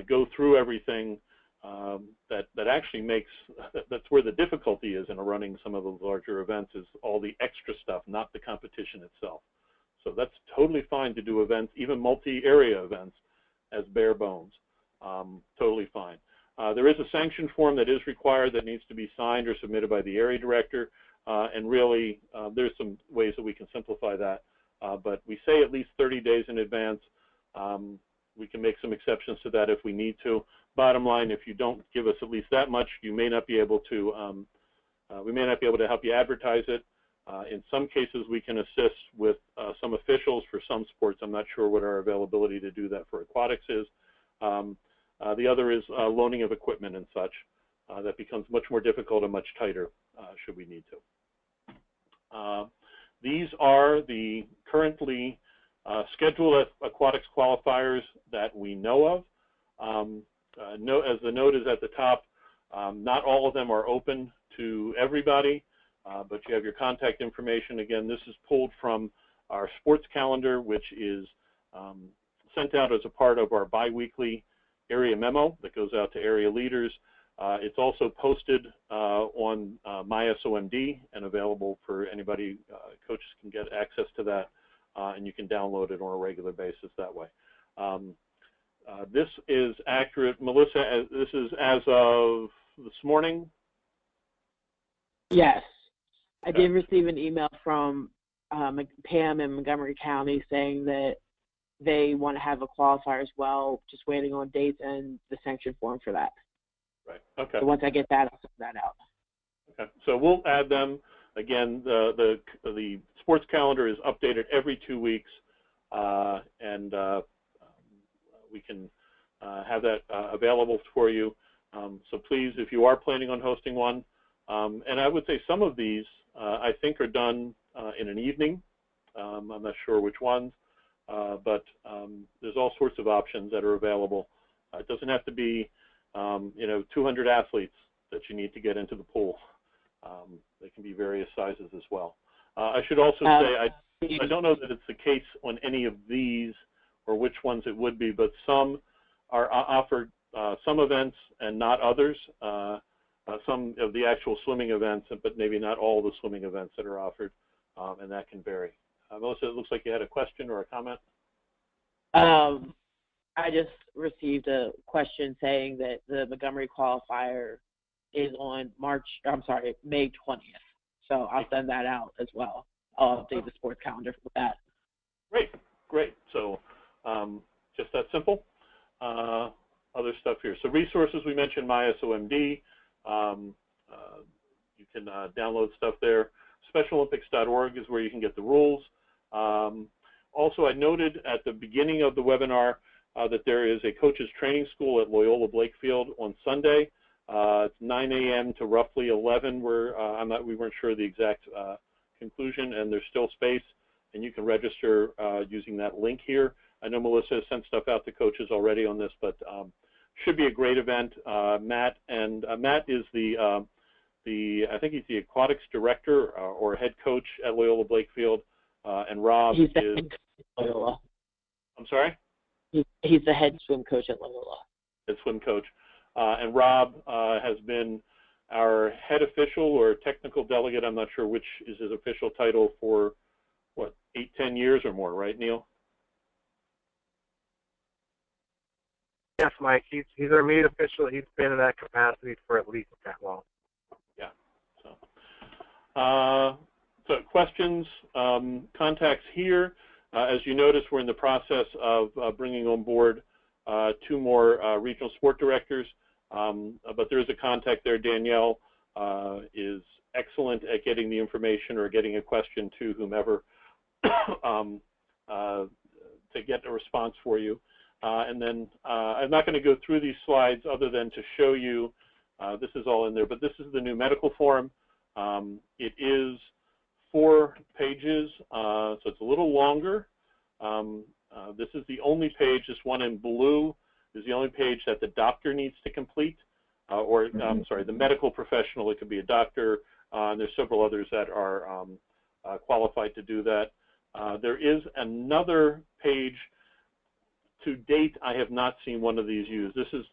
go through everything that actually makes, that's where the difficulty is in running some of the larger events, is all the extra stuff, not the competition itself. So that's totally fine to do events, even multi-area events, as bare bones. Totally fine. There is a sanction form that is required that needs to be signed or submitted by the area director. And really, there's some ways that we can simplify that. But we say at least 30 days in advance. We can make some exceptions to that if we need to. Bottom line, if you don't give us at least that much, you may not be able to, we may not be able to help you advertise it. In some cases, we can assist with some officials for some sports. I'm not sure what our availability to do that for aquatics is. The other is loaning of equipment and such. That becomes much more difficult and much tighter should we need to. These are the currently scheduled aquatics qualifiers that we know of. As the note is at the top, not all of them are open to everybody, but you have your contact information. Again, this is pulled from our sports calendar, which is sent out as a part of our biweekly area memo that goes out to area leaders. It's also posted on MySOMD and available for anybody. Coaches can get access to that, and you can download it on a regular basis that way. This is accurate. Melissa, this is as of this morning? Yes. I did receive an email from Pam in Montgomery County saying that they want to have a qualifier as well, just waiting on dates and the sanction form for that. Right. Okay. So once I get that, I'll send that out. Okay. So we'll add them. Again, the sports calendar is updated every 2 weeks, and we can have that available for you. So please, if you are planning on hosting one, and I would say some of these I think are done in an evening. I'm not sure which ones, but there's all sorts of options that are available. It doesn't have to be 200 athletes that you need to get into the pool. They can be various sizes as well. I should also say I don't know that it's the case on any of these or which ones it would be, but some are offered some events and not others. Some of the actual swimming events, but maybe not all the swimming events that are offered, and that can vary. Melissa, it looks like you had a question or a comment. I just received a question saying that the Montgomery qualifier is on May 20th. So I'll send that out as well. I'll update the sports calendar for that. Great. So just that simple. Other stuff here. So resources, we mentioned MySOMD. You can download stuff there. SpecialOlympics.org is where you can get the rules. Also, I noted at the beginning of the webinar that there is a coaches training school at Loyola Blakefield on Sunday. It's 9 a.m. to roughly 11. We weren't sure the exact conclusion, and there's still space, and you can register using that link here. I know Melissa has sent stuff out to coaches already on this, but should be a great event. Matt is I think he's the aquatics director or head coach at Loyola Blakefield, and Rob is Loyola. I'm sorry? He's the head swim coach at Loyola. Head swim coach. And Rob has been our head official or technical delegate. I'm not sure which is his official title for, 8-10 years or more, right, Neil? Yes, Mike. He's our meet official. He's been in that capacity for at least that long. Yeah. So questions, contacts here. As you notice, we're in the process of bringing on board 2 more regional sport directors, but there is a contact there. Danielle is excellent at getting the information or getting a question to whomever to get a response for you. And then I'm not going to go through these slides other than to show you, this is all in there, but this is the new medical form. It is 4 pages, so it's a little longer. This is the only page, this one in blue is the only page that the doctor needs to complete, the medical professional. It could be a doctor, and there's several others that are qualified to do that. There is another page. To date, I have not seen one of these used. This is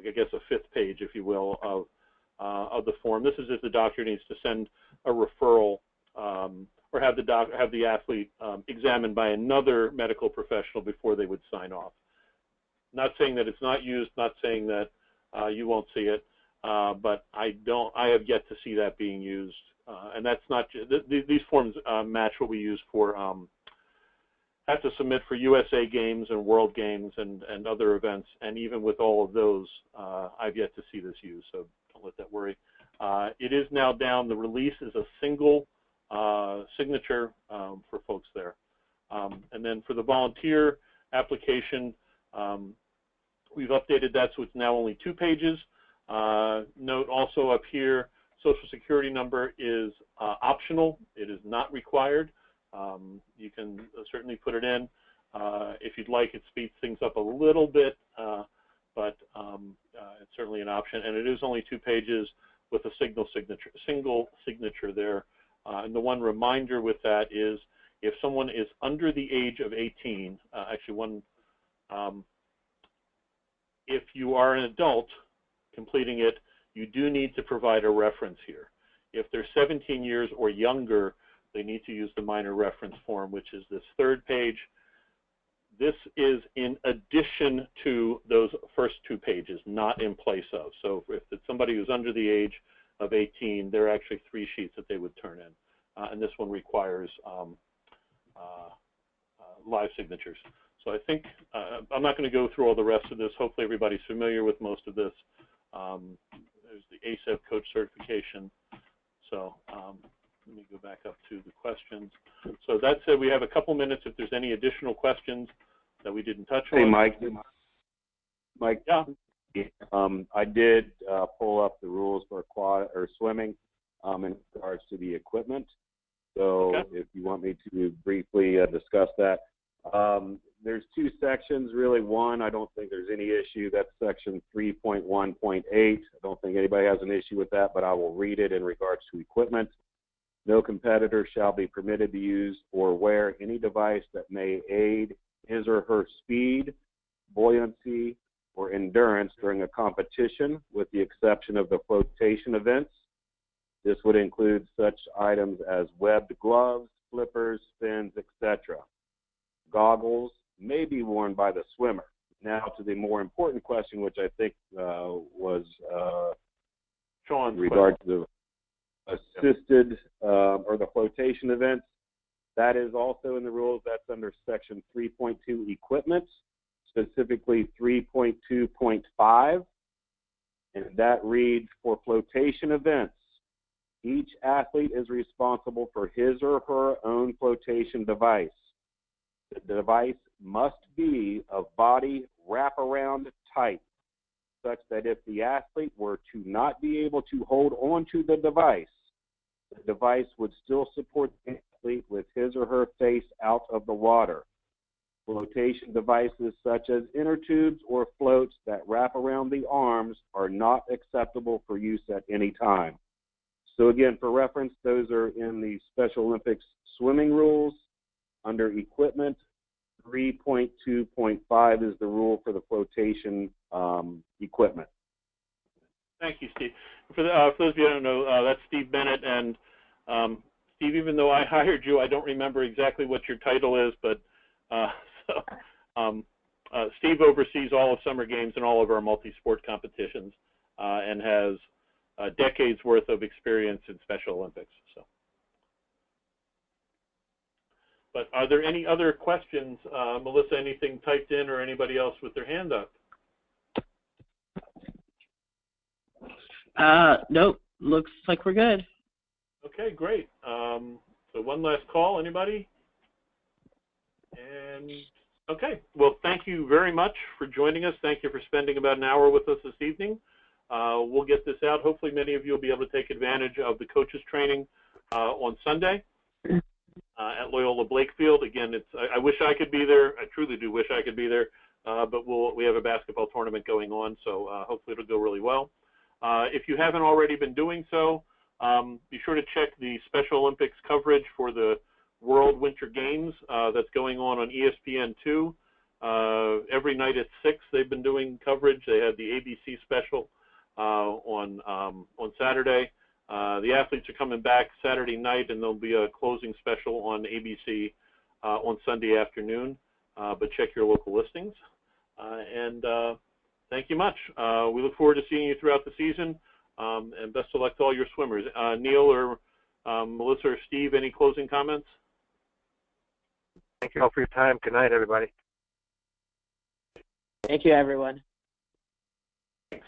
I guess a 5th page, if you will, of the form. This is if the doctor needs to send a referral or have the athlete examined by another medical professional before they would sign off. Not saying that it's not used, not saying that you won't see it, but I have yet to see that being used. And that's not these forms match what we use for have to submit for USA Games and World Games and other events, and even with all of those, I've yet to see this used, so don't let that worry. It is now down. The release is a single signature for folks there. And then for the volunteer application, we've updated that so it's now only 2 pages. Note also up here, Social Security number is optional. It is not required. You can certainly put it in. If you'd like, it speeds things up a little bit, but it's certainly an option. And it is only 2 pages with a single signature there. And the one reminder with that is if someone is under the age of 18, if you are an adult completing it, you do need to provide a reference here. If they're 17 years or younger, they need to use the minor reference form, which is this 3rd page. This is in addition to those first 2 pages, not in place of. So if it's somebody who's under the age of 18, there are actually 3 sheets that they would turn in. And this one requires live signatures. So I think, I'm not going to go through all the rest of this. Hopefully everybody's familiar with most of this. There's the ASEP coach certification. So let me go back up to the questions. So that said, we have a couple minutes if there's any additional questions that we didn't touch on. Hey, Mike. Mike. Yeah. I did pull up the rules for swimming in regards to the equipment. So okay. If you want me to briefly discuss that. There's 2 sections, really. One, I don't think there's any issue. That's section 3.1.8. I don't think anybody has an issue with that, but I will read it in regards to equipment. No competitor shall be permitted to use or wear any device that may aid his or her speed, buoyancy, or endurance during a competition, with the exception of the flotation events. This would include such items as webbed gloves, flippers, fins, etc. Goggles may be worn by the swimmer. Now to the more important question, which I think was Sean's in regard to the assisted or the flotation events. That is also in the rules. That's under section 3.2 equipment, specifically 3.2.5. And that reads, for flotation events, each athlete is responsible for his or her own flotation device. The device must be of body wraparound type, such that if the athlete were to not be able to hold on to the device would still support the athlete with his or her face out of the water. Flotation devices such as inner tubes or floats that wrap around the arms are not acceptable for use at any time. So again, for reference, those are in the Special Olympics swimming rules. Under equipment, 3.2.5 is the rule for the flotation equipment. Thank you, Steve. For those of you who don't know, that's Steve Bennett. And Steve, even though I hired you, I don't remember exactly what your title is, but Steve oversees all of Summer Games and all of our multi-sport competitions and has decades worth of experience in Special Olympics. So, but are there any other questions? Melissa, anything typed in or anybody else with their hand up? Nope. Looks like we're good. Okay, great. So one last call, anybody? And okay, well, thank you very much for joining us. Thank you for spending about an hour with us this evening. We'll get this out. Hopefully many of you will be able to take advantage of the coaches training on Sunday at Loyola Blakefield. Again, I wish I could be there. I truly do wish I could be there, but we have a basketball tournament going on, so hopefully it'll go really well. If you haven't already been doing so, be sure to check the Special Olympics coverage for the World Winter Games that's going on ESPN2. Every night at 6, they've been doing coverage. They had the ABC special on Saturday. The athletes are coming back Saturday night, and there'll be a closing special on ABC on Sunday afternoon. But check your local listings. And thank you much. We look forward to seeing you throughout the season, and best of luck to all your swimmers. Neil or Melissa or Steve, any closing comments? Thank you all for your time. Good night, everybody. Thank you, everyone. Thanks.